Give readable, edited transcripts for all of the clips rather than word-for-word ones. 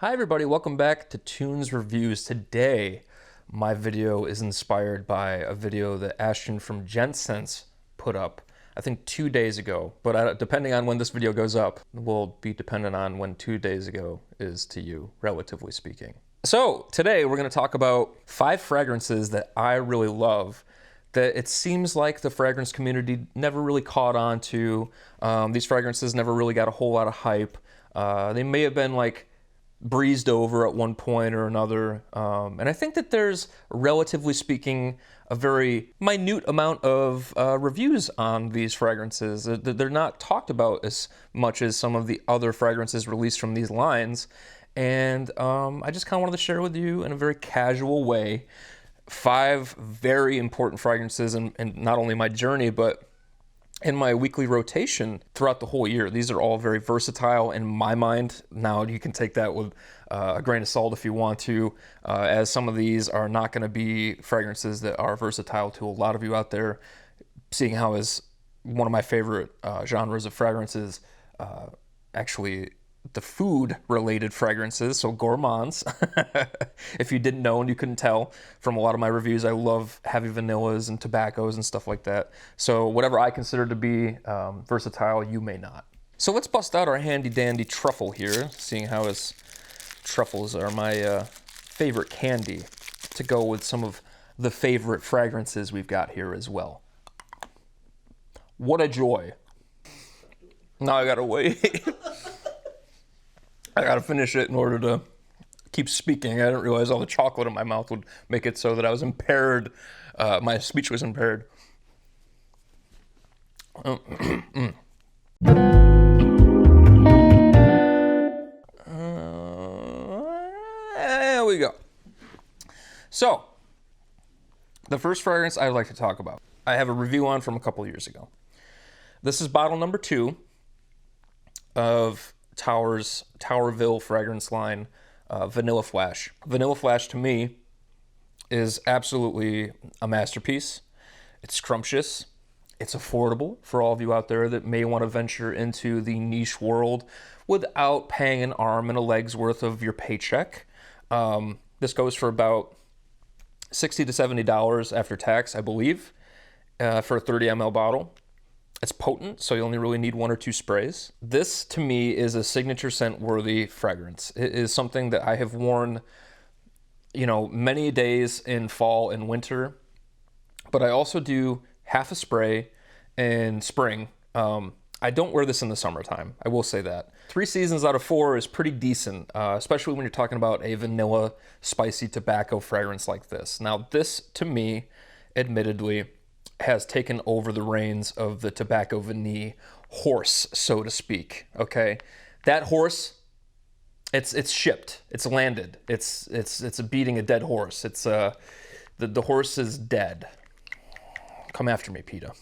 Hi everybody, welcome back to Tunes Reviews. Today, my video is inspired by a video that Ashton from GentSense put up, I think 2 days ago. But depending on when this video goes up, will be dependent on when 2 days ago is to you, relatively speaking. So today we're going to talk about 5 fragrances that I really love that it seems like the fragrance community never really caught on to. These fragrances never really got a whole lot of hype. They may have been like breezed over at one point or another. And I think that there's, relatively speaking, a very minute amount of reviews on these fragrances. They're not talked about as much as some of the other fragrances released from these lines. And I just kind of wanted to share with you in a very casual way 5 very important fragrances in not only my journey, but in my weekly rotation throughout the whole year. These are all very versatile in my mind. Now you can take that with a grain of salt if you want to, as some of these are not going to be fragrances that are versatile to a lot of you out there, seeing how is one of my favorite genres of fragrances, actually the food-related fragrances, so gourmands. If you didn't know and you couldn't tell from a lot of my reviews, I love heavy vanillas and tobaccos and stuff like that. So whatever I consider to be versatile, you may not. So let's bust out our handy-dandy truffle here, seeing how as truffles are my favorite candy to go with some of the favorite fragrances we've got here as well. What a joy. Now I gotta wait. I gotta finish it in order to keep speaking. I didn't realize all the chocolate in my mouth would make it so that I was impaired. My speech was impaired. There we go. So, the first fragrance I'd like to talk about, I have a review on from a couple years ago. This is bottle number 2 of Towerville fragrance line, Vanilla Flash. Vanilla Flash to me is absolutely a masterpiece. It's scrumptious. It's affordable for all of you out there that may want to venture into the niche world without paying an arm and a leg's worth of your paycheck. This goes for about $60 to $70 after tax, I believe, for a 30 ml bottle. It's potent, so you only really need 1 or 2 sprays. This, to me, is a signature scent-worthy fragrance. It is something that I have worn, many days in fall and winter, but I also do half a spray in spring. I don't wear this in the summertime, I will say that. 3 seasons out of 4 is pretty decent, especially when you're talking about a vanilla, spicy tobacco fragrance like this. Now, this, to me, admittedly, has taken over the reins of the tobacco vanille horse, so to speak. Okay, that horse, it's shipped, it's landed, it's beating a dead horse. It's the horse is dead. Come after me, PETA.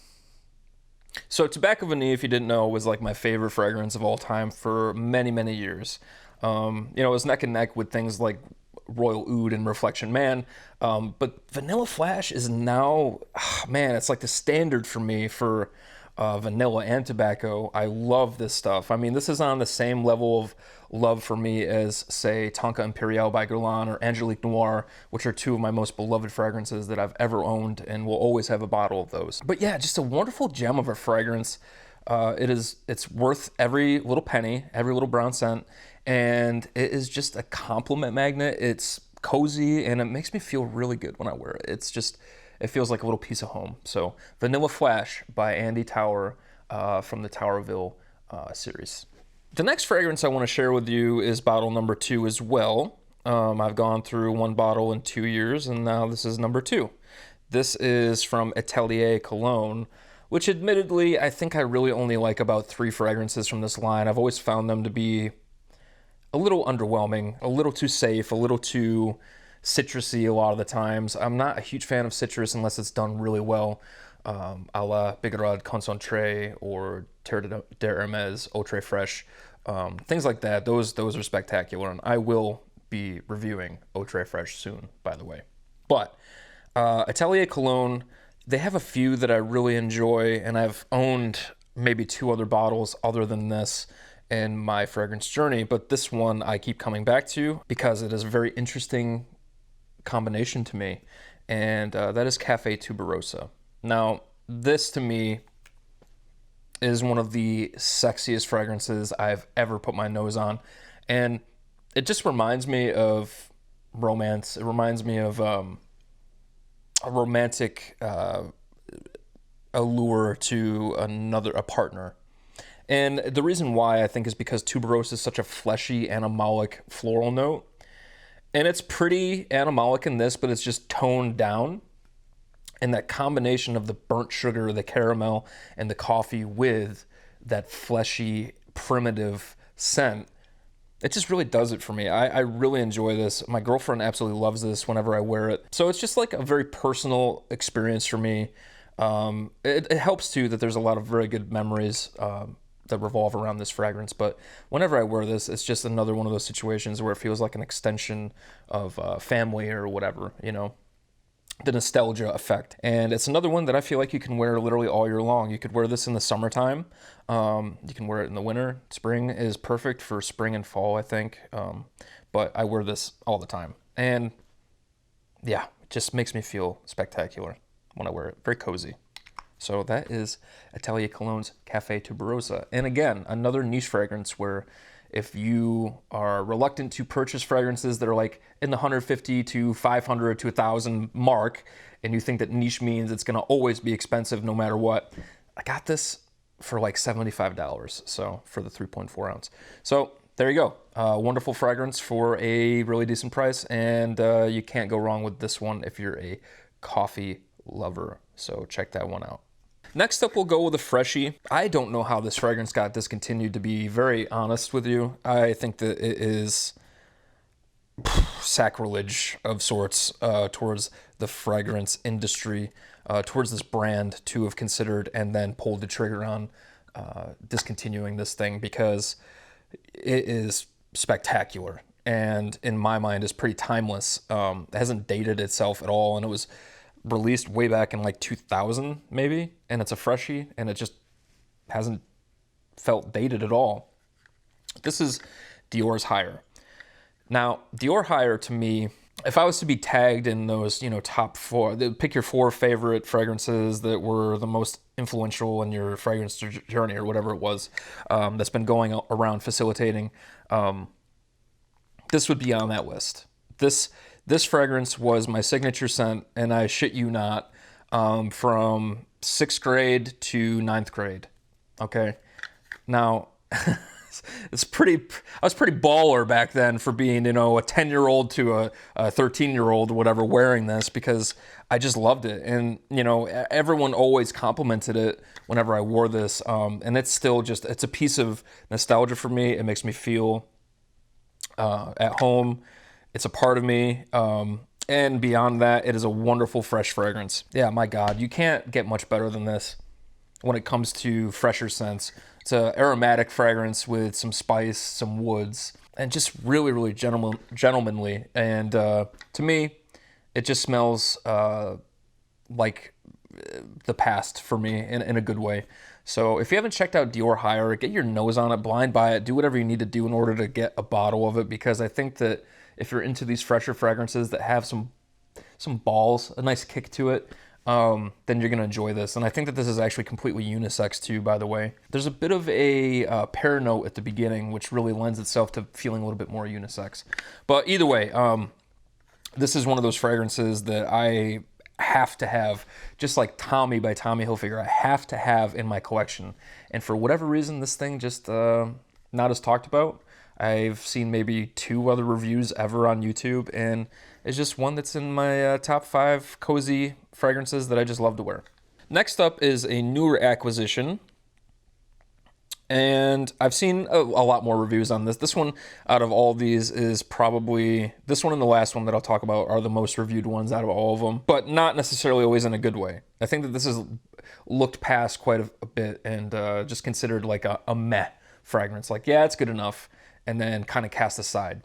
So tobacco vanille, if you didn't know, was like my favorite fragrance of all time for many years. It was neck and neck with things like Royal Oud and Reflection Man, but Vanilla Flash is now, man, it's like the standard for me for vanilla and tobacco. I love this stuff. I mean, this is on the same level of love for me as, say, Tonka Imperiale by Guerlain or Angelique Noir, which are 2 of my most beloved fragrances that I've ever owned, and will always have a bottle of those. But yeah, just a wonderful gem of a fragrance. It's worth every little penny, every little brown cent, and it is just a compliment magnet. It's cozy, and it makes me feel really good when I wear it. It feels like a little piece of home. So Vanilla Flash by Andy Tower from the Towerville series. The next fragrance I want to share with you is bottle number 2 as well. I've gone through 1 bottle in 2 years, and now this is number 2. This is from Atelier Cologne, which admittedly, I think I really only like about 3 fragrances from this line. I've always found them to be a little underwhelming, a little too safe, a little too citrusy a lot of the times. I'm not a huge fan of citrus unless it's done really well, a la Bigarade Concentré or Terre d'Hermès Eau Très Fraîche, things like that. Those are spectacular, and I will be reviewing Eau Très Fraîche soon, by the way. But Atelier Cologne, they have a few that I really enjoy, and I've owned maybe 2 other bottles other than this, in my fragrance journey, but this one I keep coming back to because it is a very interesting combination to me, and that is Cafe Tuberosa. Now, this to me is one of the sexiest fragrances I've ever put my nose on, and it just reminds me of romance. It reminds me of a romantic allure to a partner. And the reason why I think is because Tuberosa is such a fleshy, animalic floral note. And it's pretty animalic in this, but it's just toned down. And that combination of the burnt sugar, the caramel, and the coffee with that fleshy, primitive scent, it just really does it for me. I really enjoy this. My girlfriend absolutely loves this whenever I wear it. So it's just like a very personal experience for me. It helps too that there's a lot of very good memories that revolve around this fragrance, but whenever I wear this, it's just another one of those situations where it feels like an extension of family or whatever, you know, the nostalgia effect. And it's another one that I feel like you can wear literally all year long. You could wear this in the summertime. You can wear it in the winter. Spring is perfect for spring and fall, I think. But I wear this all the time. And yeah, it just makes me feel spectacular when I wear it. Very cozy. So that is Atelier Cologne's Cafe Tuberosa. And again, another niche fragrance where if you are reluctant to purchase fragrances that are like in the 150 to 500 to 1,000 mark, and you think that niche means it's going to always be expensive no matter what, I got this for like $75, so for the 3.4 ounce. So there you go. Wonderful fragrance for a really decent price, and you can't go wrong with this one if you're a coffee lover. So check that one out. Next up, we'll go with a freshie. I don't know how this fragrance got discontinued, to be very honest with you. I think that it is sacrilege of sorts towards the fragrance industry, towards this brand to have considered and then pulled the trigger on discontinuing this thing, because it is spectacular and in my mind is pretty timeless. It hasn't dated itself at all, and it was released way back in like 2000 maybe, and it's a freshie, and it just hasn't felt dated at all. This is Dior's Higher. Now, Dior Higher to me, if I was to be tagged in those, you know, top four, pick your 4 favorite fragrances that were the most influential in your fragrance journey or whatever it was, that's been going around facilitating, this would be on that list. This fragrance was my signature scent, and I shit you not, from 6th grade to 9th grade. Okay, now I was pretty baller back then for being, you know, a 10-year-old to a 13-year-old or whatever wearing this, because I just loved it, and you know, everyone always complimented it whenever I wore this, and it's still just, it's a piece of nostalgia for me. It makes me feel at home. It's a part of me, and beyond that, it is a wonderful fresh fragrance. Yeah, my God, you can't get much better than this when it comes to fresher scents. It's an aromatic fragrance with some spice, some woods, and just really, really gentlemanly. And to me, it just smells like the past for me in a good way. So if you haven't checked out Dior Higher, get your nose on it, blind buy it, do whatever you need to do in order to get a bottle of it, because I think that if you're into these fresher fragrances that have some balls, a nice kick to it, then you're going to enjoy this. And I think that this is actually completely unisex too, by the way. There's a bit of a pear note at the beginning, which really lends itself to feeling a little bit more unisex. But either way, this is one of those fragrances that I have to have, just like Tommy by Tommy Hilfiger, I have to have in my collection. And for whatever reason, this thing just not as talked about. I've seen maybe 2 other reviews ever on YouTube, and it's just one that's in my top 5 cozy fragrances that I just love to wear. Next up is a newer acquisition, and I've seen a lot more reviews on this. This one, out of all these, is probably, this one and the last one that I'll talk about are the most reviewed ones out of all of them, but not necessarily always in a good way. I think that this is looked past quite a bit and just considered like a meh fragrance. Like, yeah, it's good enough, and then kind of cast aside.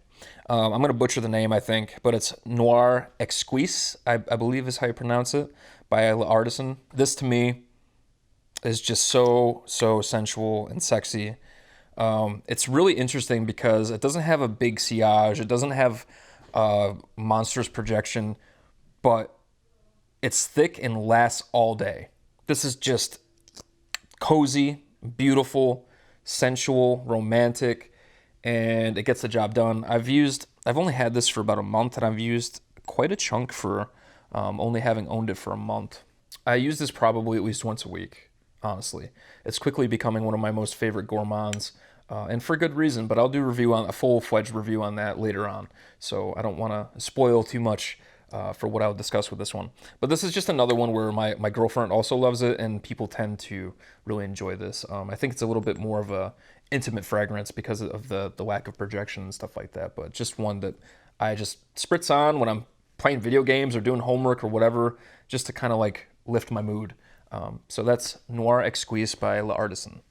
I'm going to butcher the name, I think, but it's Noir Exsqueeze, I believe is how you pronounce it, by Artisan. This to me is just so sensual and sexy. It's really interesting because it doesn't have a big sillage, it doesn't have monstrous projection, but it's thick and lasts all day. This is just cozy, beautiful, sensual, romantic, and it gets the job done. I've only had this for about a month, and I've used quite a chunk for only having owned it for a month. I use this probably at least once a week, honestly. It's quickly becoming one of my most favorite gourmands, and for good reason, but I'll do a full-fledged review on that later on, so I don't want to spoil too much for what I'll discuss with this one. But this is just another one where my girlfriend also loves it, and people tend to really enjoy this. I think it's a little bit more of a intimate fragrance because of the lack of projection and stuff like that, but just one that I just spritz on when I'm playing video games or doing homework or whatever, just to kind of like lift my mood. So that's Noir Exsqueeze by L'Artisan.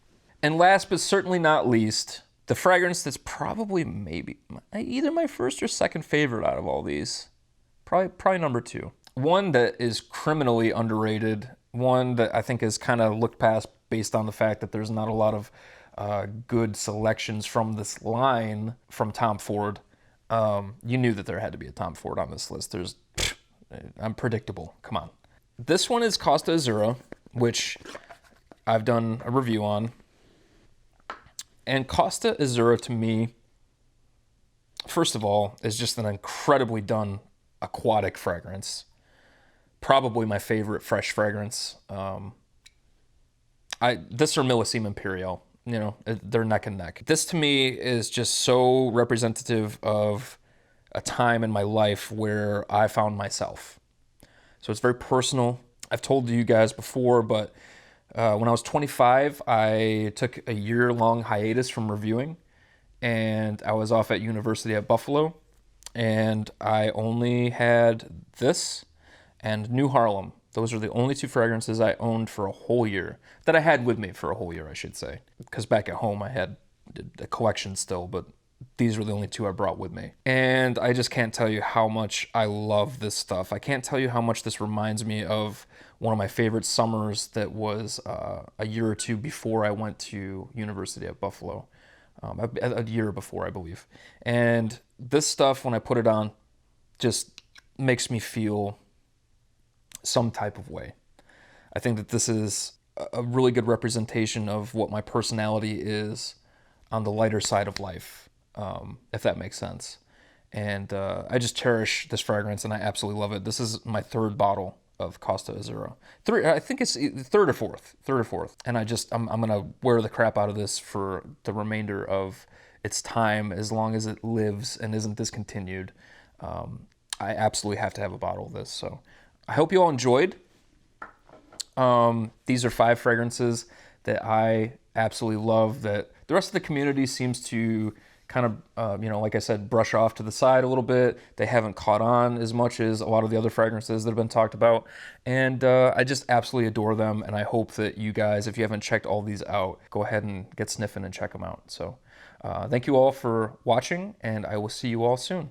And last but certainly not least, the fragrance that's probably maybe either my first or second favorite out of all these. Probably number 2. One that is criminally underrated, one that I think is kind of looked past based on the fact that there's not a lot of good selections from this line from Tom Ford. You knew that there had to be a Tom Ford on this list. I'm predictable. Come on. This one is Costa Azzurra, which I've done a review on. And Costa Azzurra, to me, first of all, is just an incredibly done aquatic fragrance. Probably my favorite fresh fragrance. This or Millesime Imperial, they're neck and neck. This to me is just so representative of a time in my life where I found myself. So it's very personal. I've told you guys before, but when I was 25, I took a year-long hiatus from reviewing, and I was off at University at Buffalo, and I only had this and New Harlem. Those are the only 2 fragrances I owned for a whole year, that I had with me for a whole year, I should say, because back at home I had a collection still, but these were the only 2 I brought with me. And I just can't tell you how much I love this stuff. I can't tell you how much this reminds me of one of my favorite summers that was a year or 2 before I went to University at Buffalo. A year before, I believe. And this stuff, when I put it on, just makes me feel some type of way. I think that this is a really good representation of what my personality is on the lighter side of life, if that makes sense. And I just cherish this fragrance, and I absolutely love it. This is my 3rd bottle of Costa Azzurra. I think it's 3rd or 4th. And I'm gonna wear the crap out of this for the remainder of its time, as long as it lives and isn't discontinued. I absolutely have to have a bottle of this. So I hope you all enjoyed. These are 5 fragrances that I absolutely love, that the rest of the community seems to kind of, like I said, brush off to the side a little bit. They haven't caught on as much as a lot of the other fragrances that have been talked about. And I just absolutely adore them. And I hope that you guys, if you haven't checked all these out, go ahead and get sniffing and check them out. So thank you all for watching, and I will see you all soon.